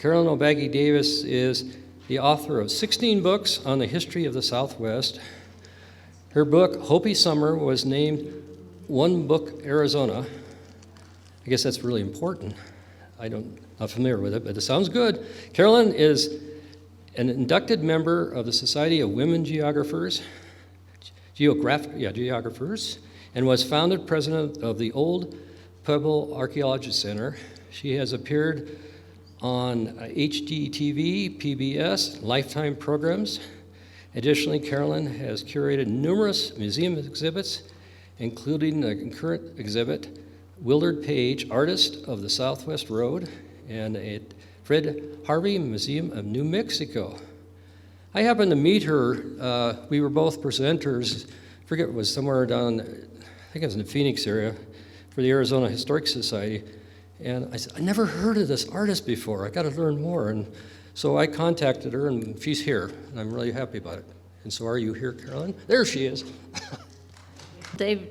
Carolyn O'Bagy Davis is the author of 16 books on the history of the Southwest. Her book, Hopi Summer, was named OneBookArizona. I guess that's really important. I'm not familiar with it, but it sounds good. Carolyn is an inducted member of the Society of Women Geographers, and was founded president of the Old Pueblo Archaeology Center. She has appeared on HGTV, PBS, Lifetime programs. Additionally, Carolyn has curated numerous museum exhibits, including the current exhibit, Willard Page, Artist of the Southwest Road, and at Fred Harvey Museum of New Mexico. I happened to meet her. We were both presenters. I forget, it was somewhere down, I think it was in the Phoenix area, for the Arizona Historic Society. And I said, I never heard of this artist before. I got to learn more. And so I contacted her, and she's here, and I'm really happy about it. And so are you here, Carolyn? There she is. They've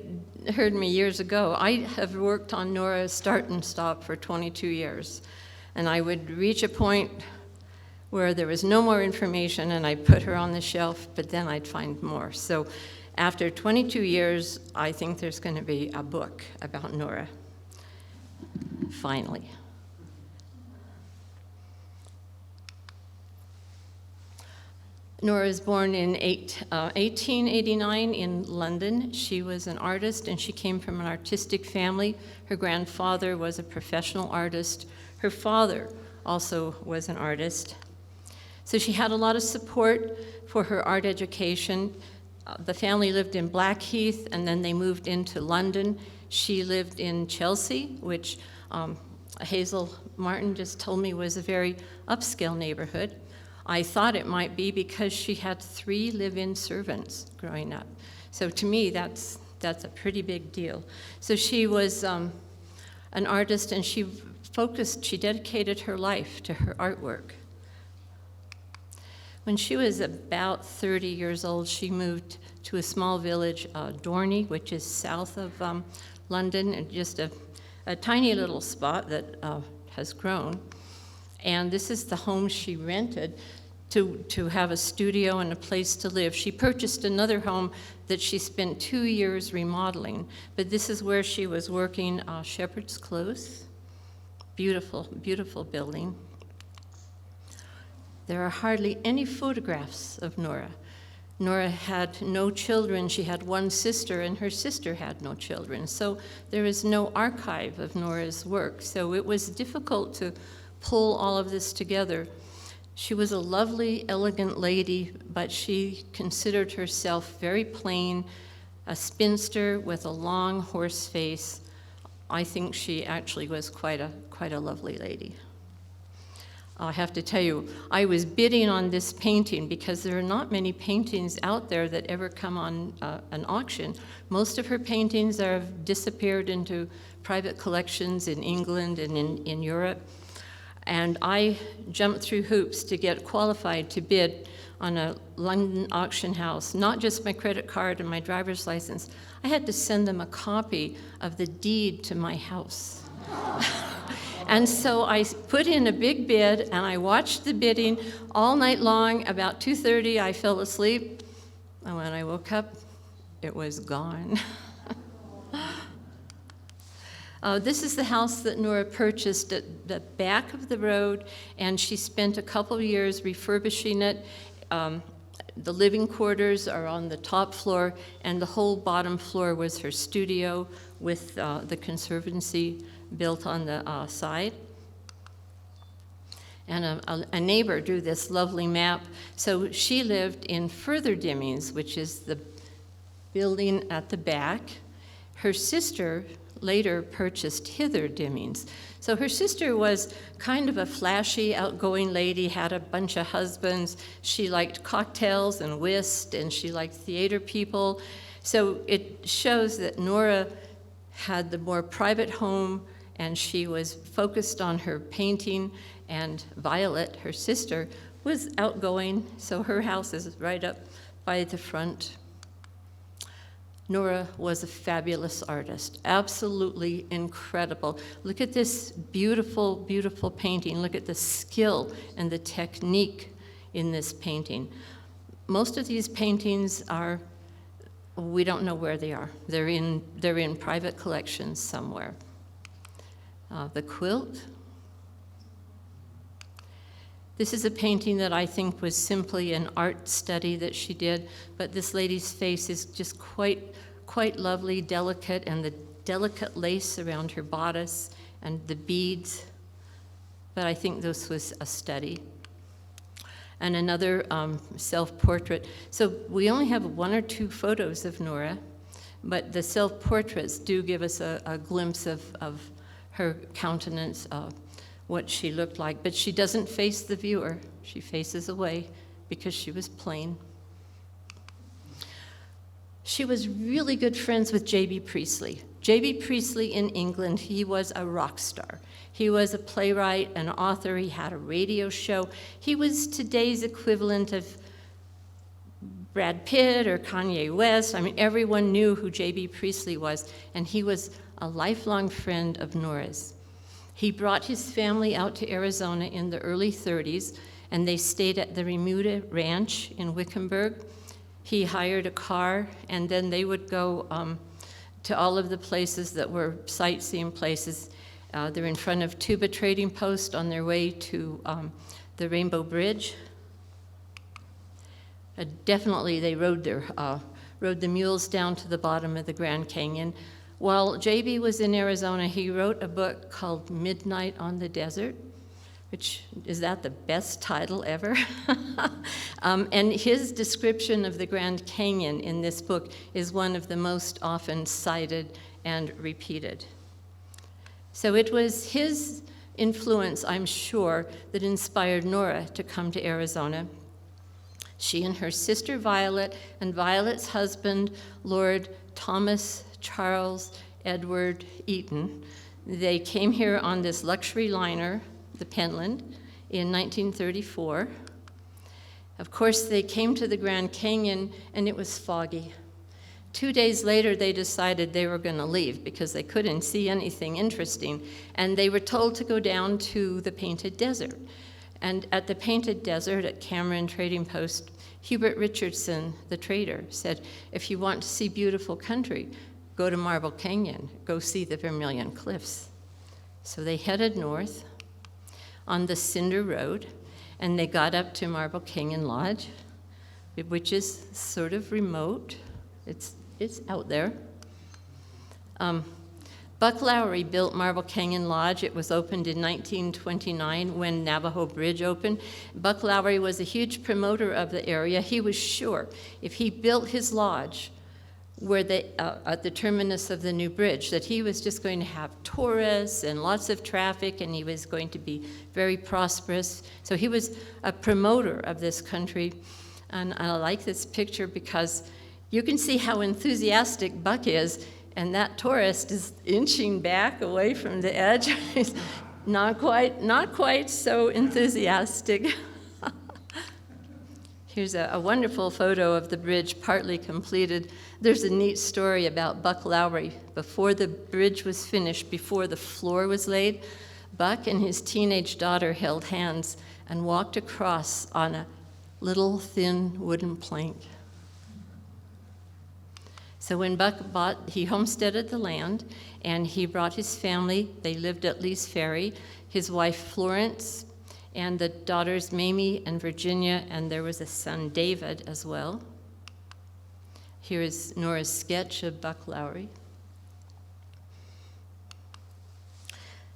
heard me years ago. I have worked on Nora's Start and Stop for 22 years. And I would reach a point where there was no more information, and I'd put her on the shelf, but then I'd find more. So after 22 years, I think there's going to be a book about Nora, finally. Nora was born in 1889 in London. She was an artist, and she came from an artistic family. Her grandfather was a professional artist. Her father also was an artist. So she had a lot of support for her art education. The family lived in Blackheath, and then they moved into London. She lived in Chelsea, which Hazel Martin just told me was a very upscale neighborhood. I thought it might be because she had 3 live-in servants growing up. So to me, that's a pretty big deal. So she was an artist, and she dedicated her life to her artwork. When she was about 30 years old, she moved to a small village, Dorney, which is south of London, and just a tiny little spot that has grown. And this is the home she rented to have a studio and a place to live. She purchased another home that she spent 2 years remodeling, but this is where she was working, Shepherd's Close. Beautiful, beautiful building. There are hardly any photographs of Nora. Nora had no children. She had one sister, and her sister had no children. So there is no archive of Nora's work. So it was difficult to pull all of this together. She was a lovely, elegant lady, but she considered herself very plain, a spinster with a long horse face. I think she actually was quite a lovely lady. I have to tell you, I was bidding on this painting because there are not many paintings out there that ever come on an auction. Most of her paintings have disappeared into private collections in England and in Europe. And I jumped through hoops to get qualified to bid on a London auction house, not just my credit card and my driver's license. I had to send them a copy of the deed to my house. And so I put in a big bid, and I watched the bidding all night long. About 2:30, I fell asleep, and when I woke up, it was gone. This is the house that Nora purchased at the back of the road, and she spent a couple of years refurbishing it. The living quarters are on the top floor, and the whole bottom floor was her studio with the conservancy built on the side. And a neighbor drew this lovely map. So she lived in Further Dimmings, which is the building at the back. Her sister later purchased Hither Dimmings. So her sister was kind of a flashy, outgoing lady, had a bunch of husbands. She liked cocktails and whist, and she liked theater people. So it shows that Nora had the more private home, and she was focused on her painting, and Violet, her sister, was outgoing, so her house is right up by the front. Nora was a fabulous artist, absolutely incredible. Look at this beautiful, beautiful painting. Look at the skill and the technique in this painting. Most of these paintings are, we don't know where they are. They're in private collections somewhere. The quilt. This is a painting that I think was simply an art study that she did, but this lady's face is just quite lovely, delicate, and the delicate lace around her bodice and the beads. But I think this was a study. And another self-portrait. So we only have 1 or 2 photos of Nora, but the self-portraits do give us a glimpse of her countenance, what she looked like. But she doesn't face the viewer. She faces away because she was plain. She was really good friends with J.B. Priestley. J.B. Priestley in England, he was a rock star. He was a playwright, an author. He had a radio show. He was today's equivalent of Brad Pitt or Kanye West. I mean, everyone knew who J.B. Priestley was, and he was a lifelong friend of Nora's. He brought his family out to Arizona in the early 30s, and they stayed at the Remuda Ranch in Wickenburg. He hired a car, and then they would go to all of the places that were sightseeing places. They're in front of Tuba Trading Post on their way to the Rainbow Bridge. Definitely they rode the mules down to the bottom of the Grand Canyon. While J.B. was in Arizona, he wrote a book called Midnight on the Desert, which, is that the best title ever? And his description of the Grand Canyon in this book is one of the most often cited and repeated. So it was his influence, I'm sure, that inspired Nora to come to Arizona. She and her sister Violet and Violet's husband, Lord Thomas Charles Edward Eaton, they came here on this luxury liner, the Pentland, in 1934. Of course, they came to the Grand Canyon, and it was foggy. 2 days later, they decided they were going to leave because they couldn't see anything interesting, and they were told to go down to the Painted Desert. And at the Painted Desert at Cameron Trading Post, Hubert Richardson, the trader, said, if you want to see beautiful country, go to Marble Canyon, go see the Vermillion Cliffs. So they headed north on the Cinder Road, and they got up to Marble Canyon Lodge, which is sort of remote. It's out there. Buck Lowry built Marble Canyon Lodge. It was opened in 1929 when Navajo Bridge opened. Buck Lowry was a huge promoter of the area. He was sure if he built his lodge where at the terminus of the new bridge, that he was just going to have tourists and lots of traffic, and he was going to be very prosperous. So he was a promoter of this country. And I like this picture because you can see how enthusiastic Buck is, and that tourist is inching back away from the edge. He's not quite so enthusiastic. Here's a wonderful photo of the bridge partly completed. There's a neat story about Buck Lowry. Before the bridge was finished, before the floor was laid, Buck and his teenage daughter held hands and walked across on a little thin wooden plank. So when Buck he homesteaded the land, and he brought his family. They lived at Lee's Ferry, his wife Florence, and the daughters Mamie and Virginia, and there was a son, David, as well. Here is Nora's sketch of Buck Lowry.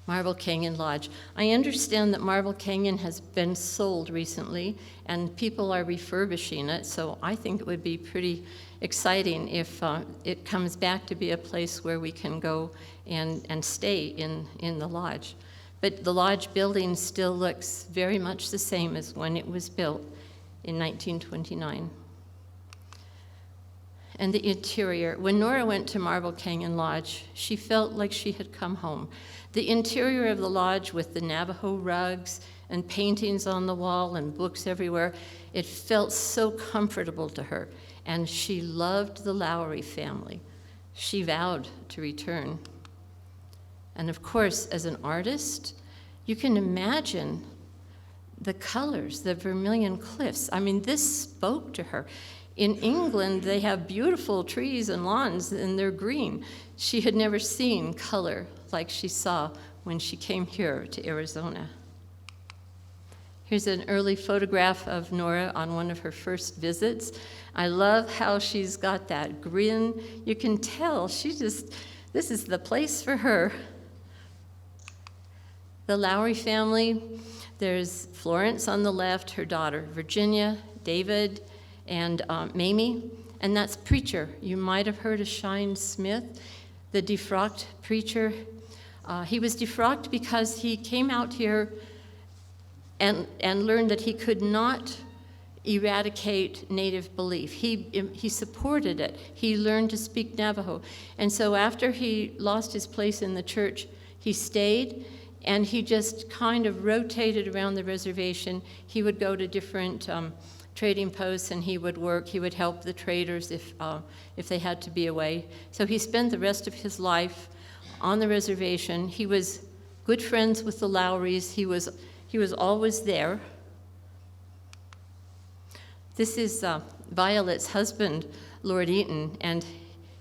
Marble Canyon Lodge. I understand that Marble Canyon has been sold recently, and people are refurbishing it, so I think it would be pretty exciting if it comes back to be a place where we can go and stay in the lodge. But the lodge building still looks very much the same as when it was built in 1929. And the interior. When Nora went to Marble Canyon Lodge, she felt like she had come home. The interior of the lodge with the Navajo rugs and paintings on the wall and books everywhere, it felt so comfortable to her. and she loved the Lowry family. She vowed to return. And of course, as an artist, you can imagine the colors, the Vermillion Cliffs. I mean, this spoke to her. In England, they have beautiful trees and lawns, and they're green. She had never seen color like she saw when she came here to Arizona. Here's an early photograph of Nora on one of her first visits. I love how she's got that grin. You can tell this is the place for her. The Lowry family, there's Florence on the left, her daughter Virginia, David, and Mamie, and that's Preacher. You might have heard of Shine Smith, the defrocked preacher. He was defrocked because he came out here and learned that he could not eradicate Native belief. He supported it. He learned to speak Navajo. And so after he lost his place in the church, he stayed, and he just kind of rotated around the reservation. He would go to different trading posts, and he would work. He would help the traders if they had to be away. So he spent the rest of his life on the reservation. He was good friends with the Lowrys. He was always there. This is Violet's husband, Lord Eaton, and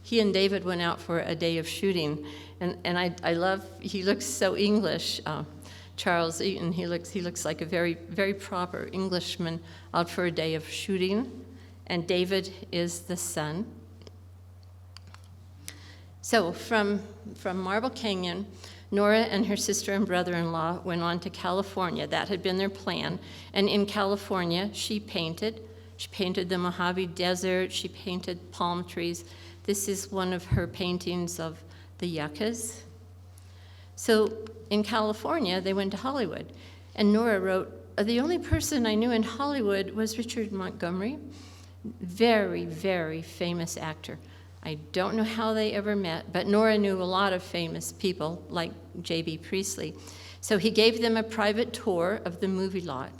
he and David went out for a day of shooting. And I love, he looks so English, Charles Eaton. He looks like a very, very proper Englishman out for a day of shooting. And David is the son. So from Marble Canyon, Nora and her sister and brother-in-law went on to California. That had been their plan. And in California, she painted. She painted the Mojave Desert. She painted palm trees. This is one of her paintings of the yuccas. So in California, they went to Hollywood. And Nora wrote, the only person I knew in Hollywood was Richard Montgomery, very, very famous actor. I don't know how they ever met, but Nora knew a lot of famous people, like J.B. Priestley. So he gave them a private tour of the movie lot.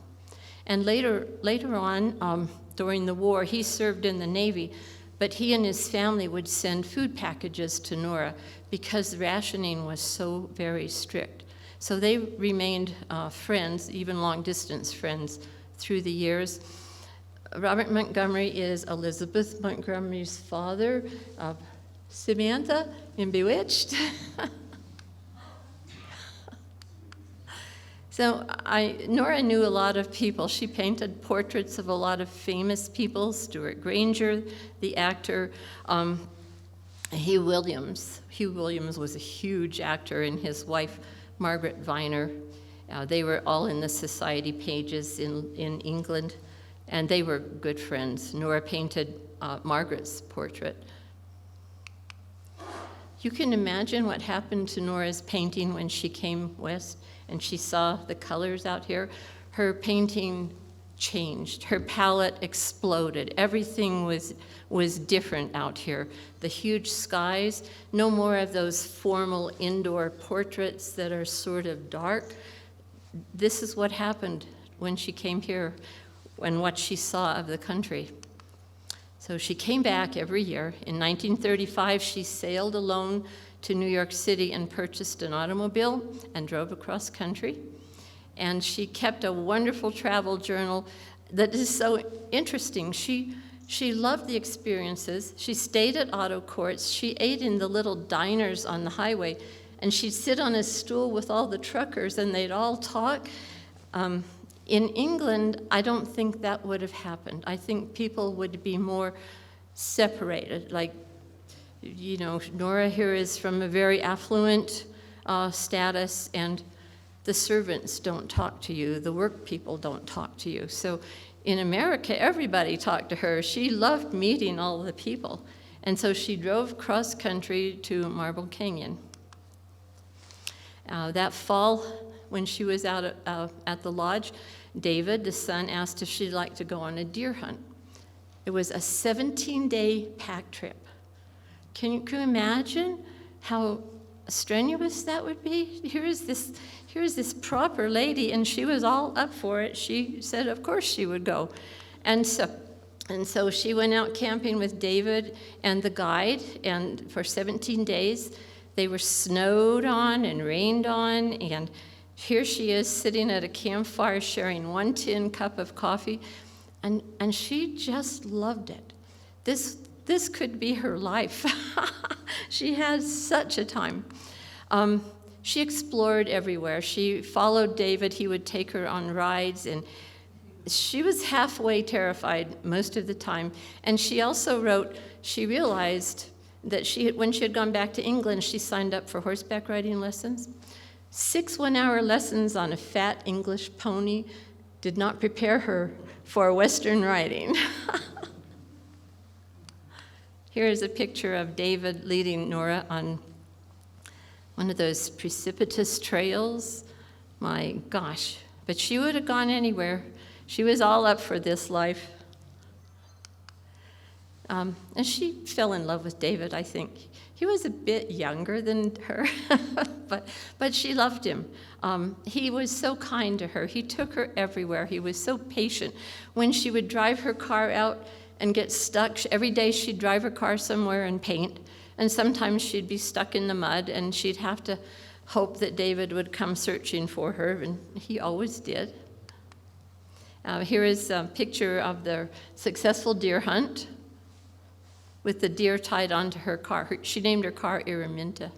And later on, during the war, he served in the Navy, but he and his family would send food packages to Nora because rationing was so very strict. So they remained friends, even long-distance friends, through the years. Robert Montgomery is Elizabeth Montgomery's father, Samantha in Bewitched. So Nora knew a lot of people. She painted portraits of a lot of famous people, Stuart Granger, the actor, Hugh Williams. Hugh Williams was a huge actor, and his wife, Margaret Viner. They were all in the society pages in England, and they were good friends. Nora painted Margaret's portrait. You can imagine what happened to Nora's painting when she came west and she saw the colors out here. Her painting changed. Her palette exploded. Everything was different out here. The huge skies, no more of those formal indoor portraits that are sort of dark. This is what happened when she came here and what she saw of the country. So she came back every year. In 1935, she sailed alone to New York City and purchased an automobile and drove across country. And she kept a wonderful travel journal that is so interesting. She loved the experiences. She stayed at auto courts. She ate in the little diners on the highway. And she'd sit on a stool with all the truckers, and they'd all talk. In England, I don't think that would have happened. I think people would be more separated. Like, you know, Nora here is from a very affluent status, and the servants don't talk to you. The work people don't talk to you. So in America, everybody talked to her. She loved meeting all the people. And so she drove cross country to Marble Canyon. That fall, when she was out at the lodge, David, the son, asked if she'd like to go on a deer hunt. It was a 17-day pack trip. Can you imagine how strenuous that would be? Here is this proper lady, and she was all up for it. She said, of course, she would go. And so And so she went out camping with David and the guide, and for 17 days, they were snowed on and rained on, and here she is sitting at a campfire sharing one tin cup of coffee, and she just loved it. This could be her life. She had such a time. She explored everywhere. She followed David. He would take her on rides, and she was halfway terrified most of the time. And she also wrote, she realized that when she had gone back to England, she signed up for horseback riding lessons. 6 one-hour lessons on a fat English pony did not prepare her for Western riding. Here is a picture of David leading Nora on one of those precipitous trails. My gosh, but she would have gone anywhere. She was all up for this life. And she fell in love with David, I think. He was a bit younger than her, but she loved him. He was so kind to her. He took her everywhere. He was so patient. When she would drive her car out and get stuck, every day she'd drive her car somewhere and paint, and sometimes she'd be stuck in the mud, and she'd have to hope that David would come searching for her, and he always did. Here is a picture of the successful deer hunt with the deer tied onto her car. She named her car Araminta.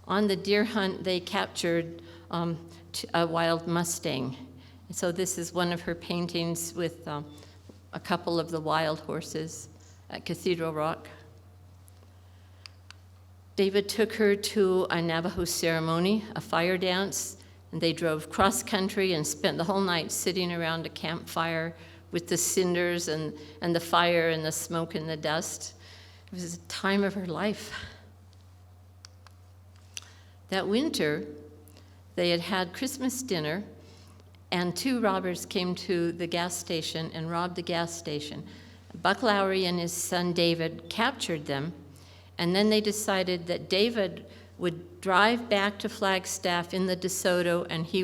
On the deer hunt, they captured a wild Mustang. So this is one of her paintings with a couple of the wild horses at Cathedral Rock. David took her to a Navajo ceremony, a fire dance, and they drove cross-country and spent the whole night sitting around a campfire with the cinders and the fire and the smoke and the dust. It was a time of her life. That winter, they had had Christmas dinner, and 2 robbers came to the gas station and robbed the gas station. Buck Lowry and his son David captured them, and then they decided that David would drive back to Flagstaff in the DeSoto, and he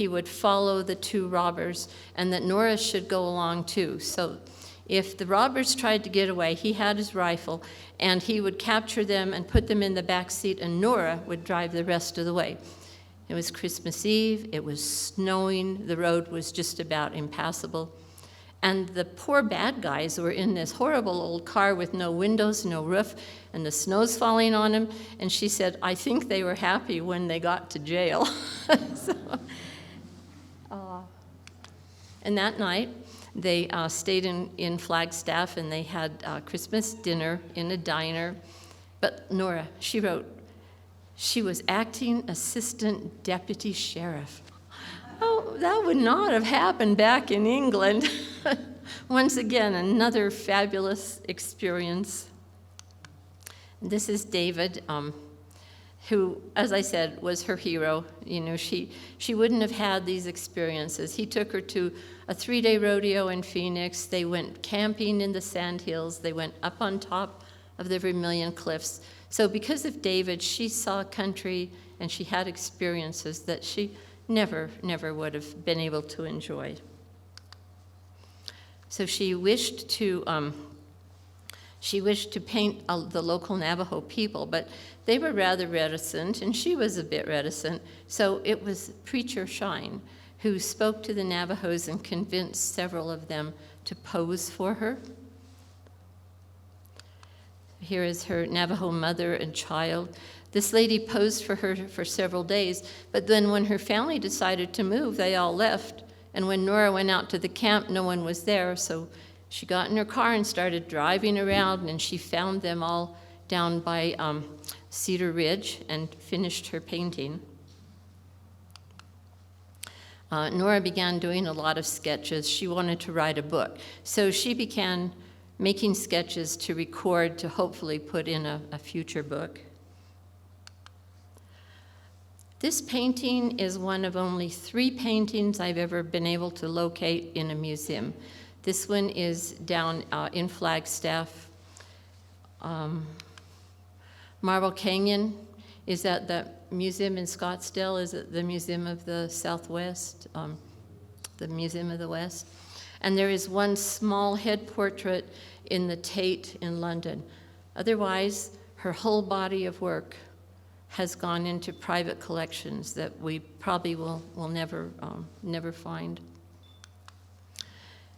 would follow the 2 robbers, and that Nora should go along too. So if the robbers tried to get away, he had his rifle, and he would capture them and put them in the back seat, and Nora would drive the rest of the way. It was Christmas Eve, it was snowing, the road was just about impassable. And the poor bad guys were in this horrible old car with no windows, no roof, and the snow's falling on them. And she said, I think they were happy when they got to jail. And that night, they stayed in Flagstaff, and they had Christmas dinner in a diner. But Nora, she wrote, she was acting assistant deputy sheriff. Oh, that would not have happened back in England. Once again, another fabulous experience. This is David, who, as I said, was her hero. You know, she wouldn't have had these experiences. He took her to a 3-day rodeo in Phoenix. They went camping in the sandhills. They went up on top of the Vermillion Cliffs. So because of David, she saw country and she had experiences that she never would have been able to enjoy. So she wished to paint the local Navajo people, but they were rather reticent, and she was a bit reticent. So it was Preacher Shine who spoke to the Navajos and convinced several of them to pose for her. Here is her Navajo mother and child. This lady posed for her for several days, but then when her family decided to move, they all left. And when Nora went out to the camp, no one was there, so she got in her car and started driving around, and she found them all down by Cedar Ridge and finished her painting. Nora began doing a lot of sketches. She wanted to write a book, so she began making sketches to record, to hopefully put in a future book. This painting is one of only 3 paintings I've ever been able to locate in a museum. This one is down in Flagstaff. Marble Canyon is at the museum in Scottsdale. Is it the Museum of the Southwest? The Museum of the West? And there is one small head portrait in the Tate in London. Otherwise, her whole body of work has gone into private collections that we probably will never find.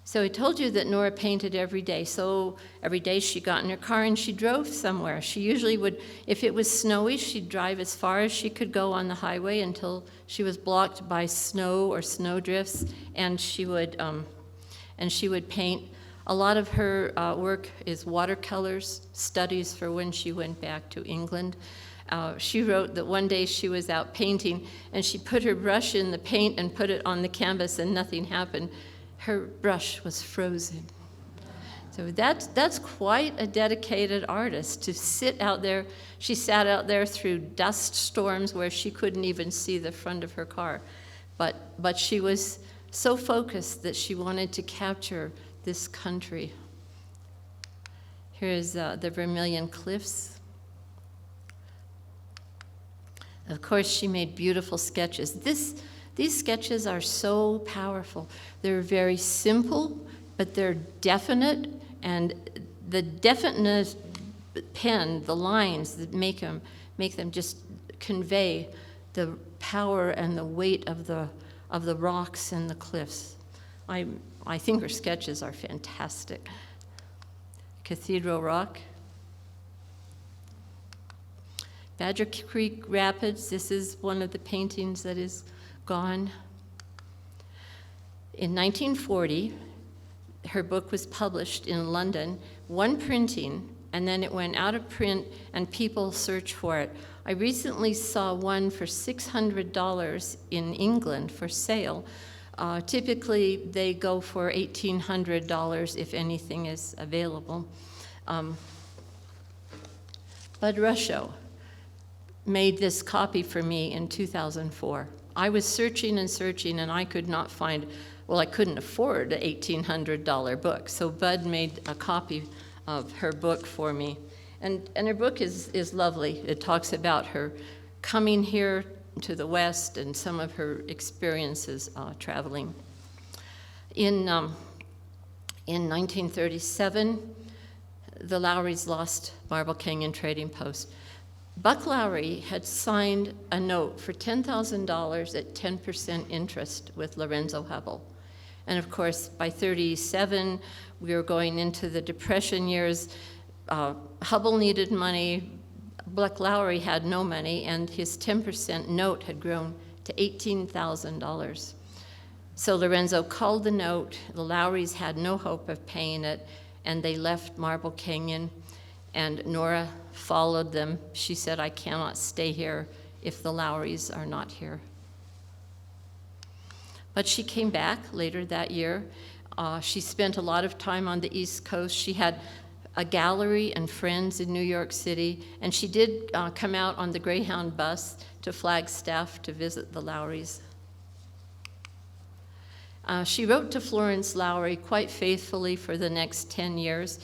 So I told you that Nora painted every day. So every day she got in her car and she drove somewhere. She usually would, if it was snowy, she'd drive as far as she could go on the highway until she was blocked by snow or snowdrifts, and she would paint. A lot of her work is watercolors, studies for when she went back to England. She wrote that one day she was out painting and she put her brush in the paint and put it on the canvas and nothing happened. Her brush was frozen. So that's quite a dedicated artist to sit out there. She sat out there through dust storms where she couldn't even see the front of her car. But she was so focused that she wanted to capture this country. Here's the Vermillion Cliffs. Of course, she made beautiful sketches. These sketches are so powerful. They're very simple, but they're definite, and the definite pen, the lines that make them just convey the power and the weight of the rocks and the cliffs. I think her sketches are fantastic. Cathedral Rock. Badger Creek Rapids, this is one of the paintings that is gone. In 1940, her book was published in London, one printing, and then it went out of print and people searched for it. I recently saw one for $600 in England for sale. Typically, they go for $1,800 if anything is available. Bud Ruscho made this copy for me in 2004. I was searching and searching, and I could not find, well, I couldn't afford an $1,800 book, so Bud made a copy of her book for me. And her book is lovely. It talks about her coming here to the West and some of her experiences traveling. In 1937, the Lowrys lost Marble Canyon Trading Post. Buck Lowry had signed a note for $10,000 at 10% interest with Lorenzo Hubble. And of course, by 37, we were going into the Depression years. Hubble needed money. Buck Lowry had no money, and his 10% note had grown to $18,000. So Lorenzo called the note. The Lowrys had no hope of paying it, and they left Marble Canyon, and Nora followed them. She said, "I cannot stay here if the Lowrys are not here." But she came back later that year. She spent a lot of time on the East Coast. She had a gallery and friends in New York City, and she did come out on the Greyhound bus to Flagstaff to visit the Lowrys. She wrote to Florence Lowry quite faithfully for the next 10 years.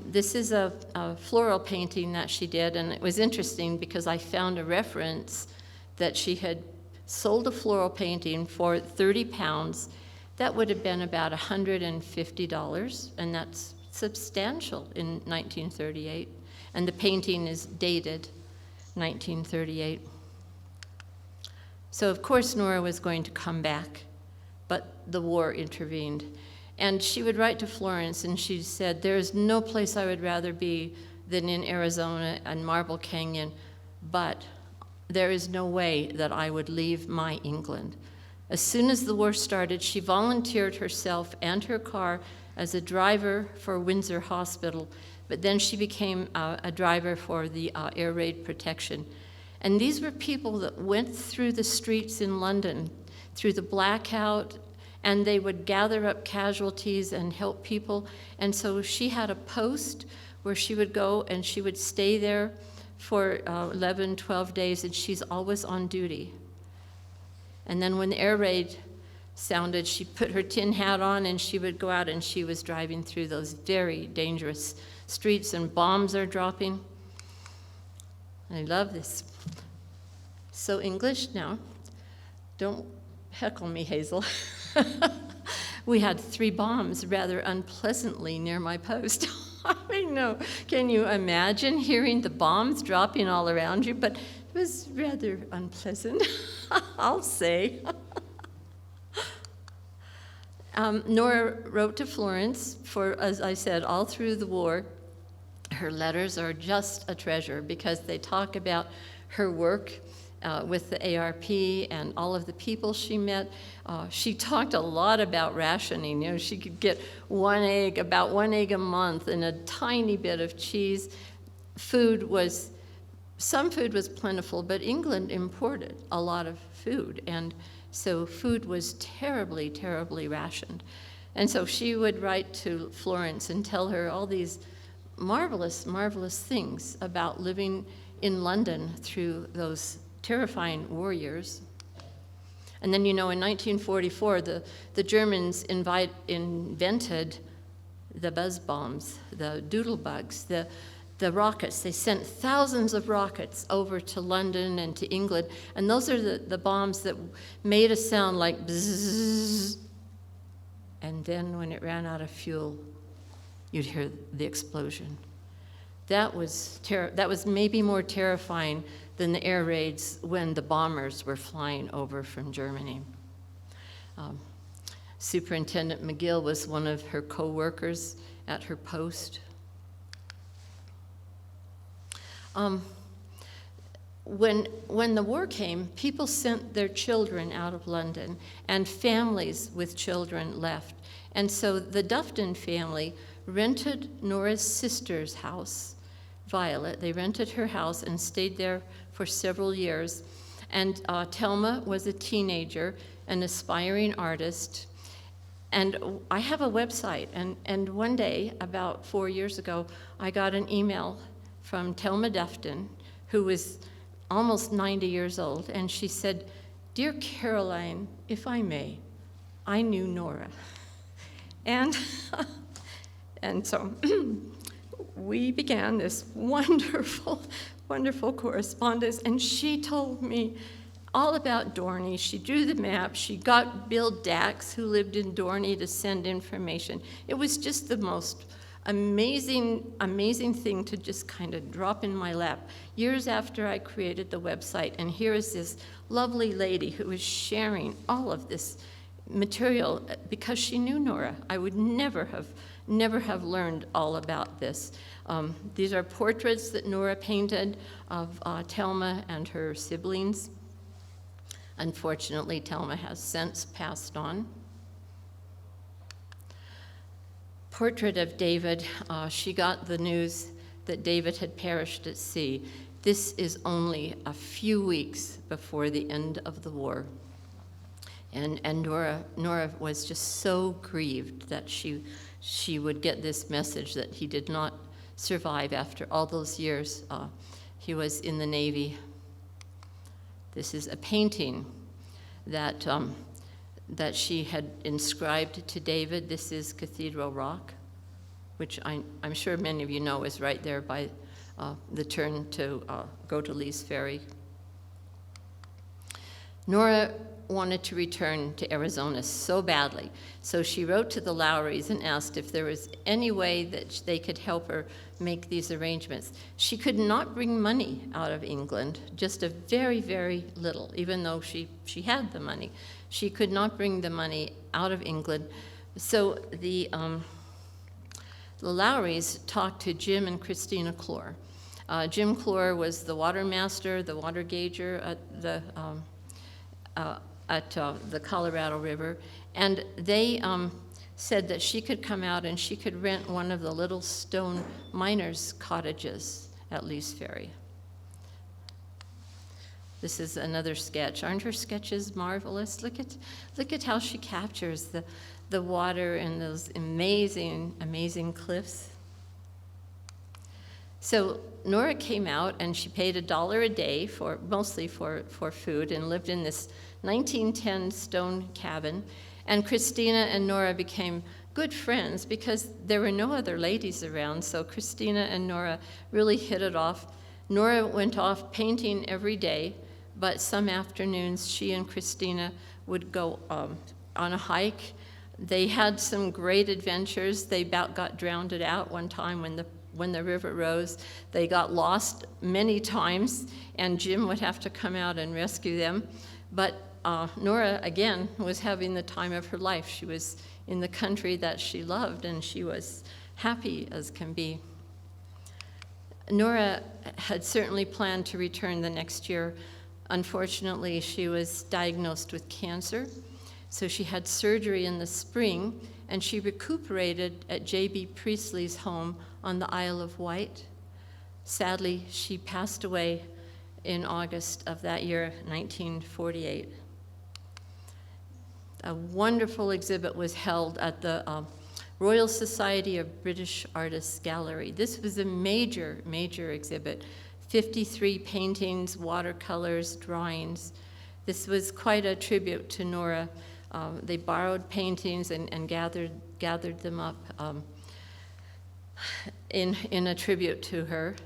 This is a floral painting that she did, and it was interesting because I found a reference that she had sold a floral painting for 30 pounds. That would have been about $150, and that's substantial in 1938. And the painting is dated 1938. So of course Nora was going to come back, but the war intervened. And she would write to Florence, and she said, "There is no place I would rather be than in Arizona and Marble Canyon, but there is no way that I would leave my England." As soon as the war started, she volunteered herself and her car as a driver for Windsor Hospital, but then she became a driver for the air raid protection. And these were people that went through the streets in London, through the blackout, and they would gather up casualties and help people. And so she had a post where she would go and she would stay there for 11, 12 days, and she's always on duty. And then when the air raid sounded, she put her tin hat on and she would go out, and she was driving through those very dangerous streets, and bombs are dropping. I love this. So English now. Don't heckle me, Hazel. We had 3 bombs rather unpleasantly near my post. I know. Can you imagine hearing the bombs dropping all around you? But it was rather unpleasant, I'll say. Nora wrote to Florence for, as I said, all through the war. Her letters are just a treasure because they talk about her work with the ARP and all of the people she met. She talked a lot about rationing. You know, she could get about one egg a month and a tiny bit of cheese. Some food was plentiful, but England imported a lot of food, and so food was terribly, terribly rationed. And so she would write to Florence and tell her all these marvelous, marvelous things about living in London through those terrifying war years. And then, you know, in 1944, the Germans invented the buzz bombs, the doodle bugs, the rockets. They sent thousands of rockets over to London and to England, and those are the bombs that made a sound like bzzz, and then when it ran out of fuel, you'd hear the explosion. That was maybe more terrifying than the air raids when the bombers were flying over from Germany. Superintendent McGill was one of her co-workers at her post. When the war came, people sent their children out of London, and families with children left. And so the Dufton family rented Nora's sister's house, Violet. They rented her house and stayed there for several years. And Thelma was a teenager, an aspiring artist. And I have a website, and one day, about 4 years ago, I got an email from Thelma Dufton, who was almost 90 years old, and she said, "Dear Caroline, if I may, I knew Nora." And so we began this wonderful, wonderful correspondence, and she told me all about Dorney. She drew the map. She got Bill Dax, who lived in Dorney, to send information. It was just the most amazing, amazing thing to just kind of drop in my lap years after I created the website. And here is this lovely lady who is sharing all of this material because she knew Nora. I would never have learned all about this. These are portraits that Nora painted of Thelma and her siblings. Unfortunately, Thelma has since passed on. Portrait of David. She got the news that David had perished at sea. This is only a few weeks before the end of the war. And Nora was just so grieved that she would get this message that he did not survive after all those years. He was in the Navy. This is a painting that she had inscribed to David. This is Cathedral Rock, which I'm sure many of you know is right there by the turn to go to Lee's Ferry. Nora wanted to return to Arizona so badly, so she wrote to the Lowrys and asked if there was any way that they could help her make these arrangements. She could not bring money out of England, just a very, very little, even though she had the money. She could not bring the money out of England. So the Lowrys talked to Jim and Christina Clore. Jim Clore was the water master, the water gauger at the Colorado River, and they said that she could come out and she could rent one of the little stone miners' cottages at Lee's Ferry. This is another sketch. Aren't her sketches marvelous? Look at how she captures the water and those amazing, amazing cliffs. So Nora came out and she paid $1 a day mostly for food, and lived in this 1910 stone cabin. And Christina and Nora became good friends because there were no other ladies around, so Christina and Nora really hit it off. Nora went off painting every day, but some afternoons she and Christina would go on a hike. They had some great adventures. They about got drowned out one time when the river rose. They got lost many times, and Jim would have to come out and rescue them. But Nora, again, was having the time of her life. She was in the country that she loved, and she was happy as can be. Nora had certainly planned to return the next year. Unfortunately, she was diagnosed with cancer, so she had surgery in the spring, and she recuperated at J.B. Priestley's home on the Isle of Wight. Sadly, she passed away in August of that year, 1948. A wonderful exhibit was held at the Royal Society of British Artists Gallery. This was a major, major exhibit. 53 paintings, watercolors, drawings. This was quite a tribute to Nora. They borrowed paintings and gathered them up in a tribute to her.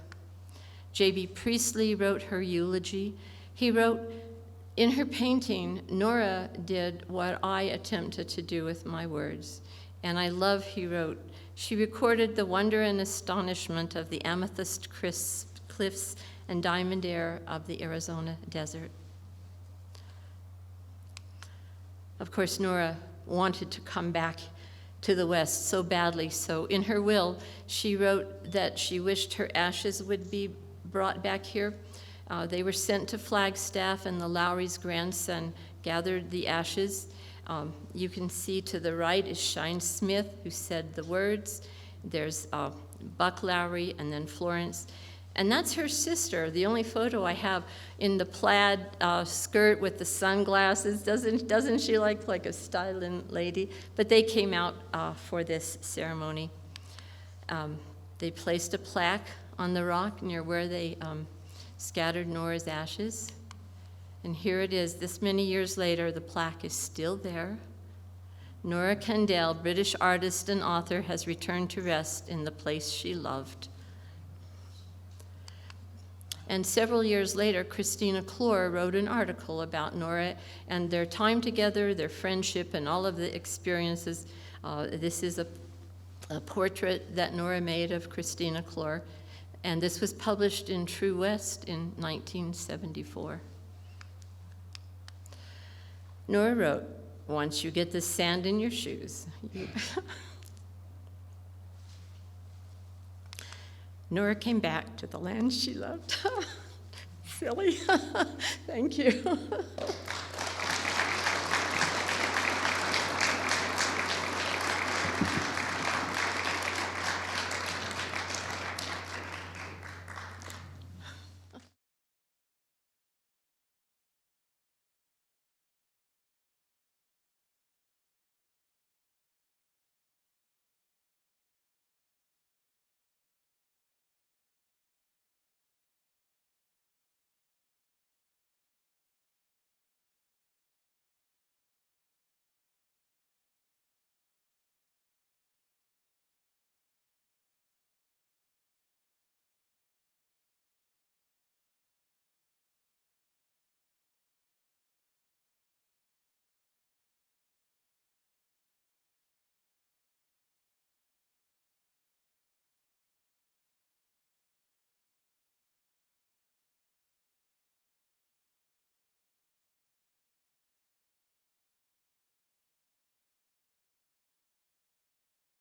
J.B. Priestley wrote her eulogy. He wrote, in her painting, Nora did what I attempted to do with my words. And I love, he wrote, she recorded the wonder and astonishment of the amethyst cliffs and diamond air of the Arizona desert. Of course, Nora wanted to come back to the West so badly, so in her will, she wrote that she wished her ashes would be brought back here. They were sent to Flagstaff, and the Lowry's grandson gathered the ashes. You can see to the right is Shine Smith, who said the words. There's Buck Lowry, and then Florence. And that's her sister, the only photo I have, in the plaid skirt with the sunglasses. Doesn't she look like a styling lady? But they came out for this ceremony. They placed a plaque on the rock near where they scattered Nora's ashes. And here it is, this many years later, the plaque is still there. Nora Cundell, British artist and author, has returned to rest in the place she loved. And several years later, Christina Clore wrote an article about Nora and their time together, their friendship, and all of the experiences. This is a portrait that Nora made of Christina Clore, and this was published in True West in 1974. Nora wrote, once you get the sand in your shoes, Nora came back to the land she loved. Silly. Thank you.